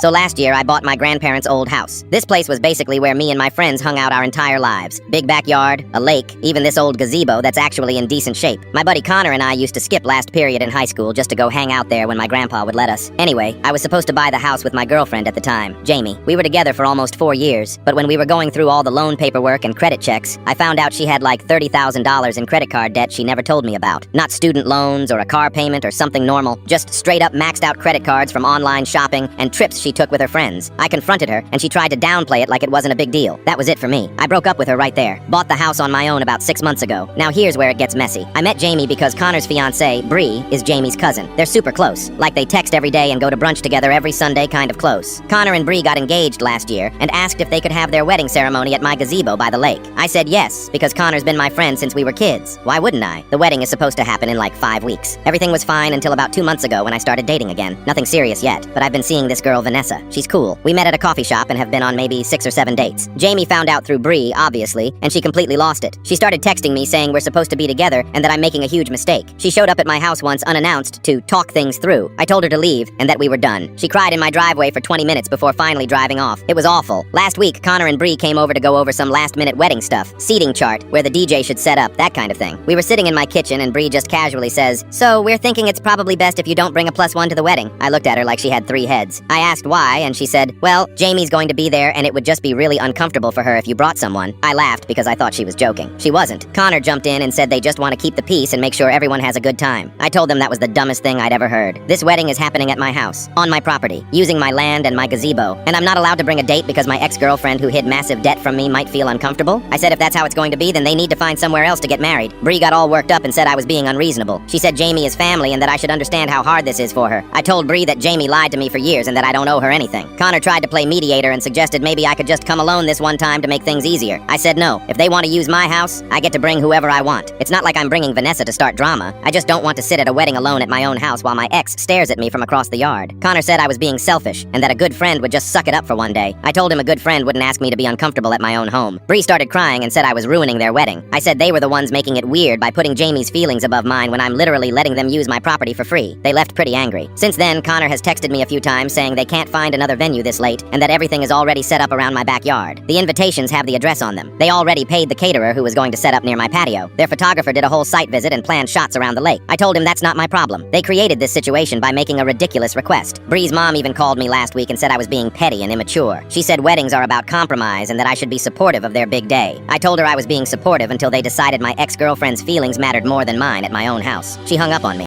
So last year, I bought my grandparents' old house. This place was basically where me and my friends hung out our entire lives. Big backyard, a lake, even this old gazebo that's actually in decent shape. My buddy Connor and I used to skip last period in high school just to go hang out there when my grandpa would let us. Anyway, I was supposed to buy the house with my girlfriend at the time, Jamie. We were together for almost 4 years, but when we were going through all the loan paperwork and credit checks, I found out she had like $30,000 in credit card debt she never told me about. Not student loans or a car payment or something normal, just straight up maxed out credit cards from online shopping and trips she took with her friends. I confronted her, and she tried to downplay it like it wasn't a big deal. That was it for me. I broke up with her right there. Bought the house on my own about 6 months ago. Now here's where it gets messy. I met Jamie because Connor's fiancée, Bree, is Jamie's cousin. They're super close. Like they text every day and go to brunch together every Sunday, kind of close. Connor and Bree got engaged last year and asked if they could have their wedding ceremony at my gazebo by the lake. I said yes, because Connor's been my friend since we were kids. Why wouldn't I? The wedding is supposed to happen in like 5 weeks. Everything was fine until about 2 months ago when I started dating again. Nothing serious yet, but I've been seeing this girl Vanessa. She's cool. We met at a coffee shop and have been on maybe 6 or 7 dates. Jamie found out through Bree, obviously, and she completely lost it. She started texting me saying we're supposed to be together and that I'm making a huge mistake. She showed up at my house once unannounced to talk things through. I told her to leave and that we were done. She cried in my driveway for 20 minutes before finally driving off. It was awful. Last week, Connor and Bree came over to go over some last-minute wedding stuff, seating chart, where the DJ should set up, that kind of thing. We were sitting in my kitchen and Bree just casually says, "So, we're thinking it's probably best if you don't bring a +1 to the wedding." I looked at her like she had 3 heads. I asked why, and she said, "Well, Jamie's going to be there and it would just be really uncomfortable for her if you brought someone." I laughed because I thought she was joking. She wasn't. Connor jumped in and said they just want to keep the peace and make sure everyone has a good time. I told them that was the dumbest thing I'd ever heard. This wedding is happening at my house, on my property, using my land and my gazebo, and I'm not allowed to bring a date because my ex-girlfriend who hid massive debt from me might feel uncomfortable. I said if that's how it's going to be, then they need to find somewhere else to get married. Bree got all worked up and said I was being unreasonable. She said Jamie is family and that I should understand how hard this is for her. I told Bree that Jamie lied to me for years and that I don't owe her anything. Connor tried to play mediator and suggested maybe I could just come alone this one time to make things easier. I said no. If they want to use my house, I get to bring whoever I want. It's not like I'm bringing Vanessa to start drama. I just don't want to sit at a wedding alone at my own house while my ex stares at me from across the yard. Connor said I was being selfish and that a good friend would just suck it up for one day. I told him a good friend wouldn't ask me to be uncomfortable at my own home. Bree started crying and said I was ruining their wedding. I said they were the ones making it weird by putting Jamie's feelings above mine when I'm literally letting them use my property for free. They left pretty angry. Since then, Connor has texted me a few times saying they can't find another venue this late and that everything is already set up around my backyard. The invitations have the address on them. They already paid the caterer who was going to set up near my patio. Their photographer did a whole site visit and planned shots around the lake. I told him that's not my problem. They created this situation by making a ridiculous request. Bree's mom even called me last week and said I was being petty and immature. She said weddings are about compromise and that I should be supportive of their big day. I told her I was being supportive until they decided my ex-girlfriend's feelings mattered more than mine at my own house. She hung up on me.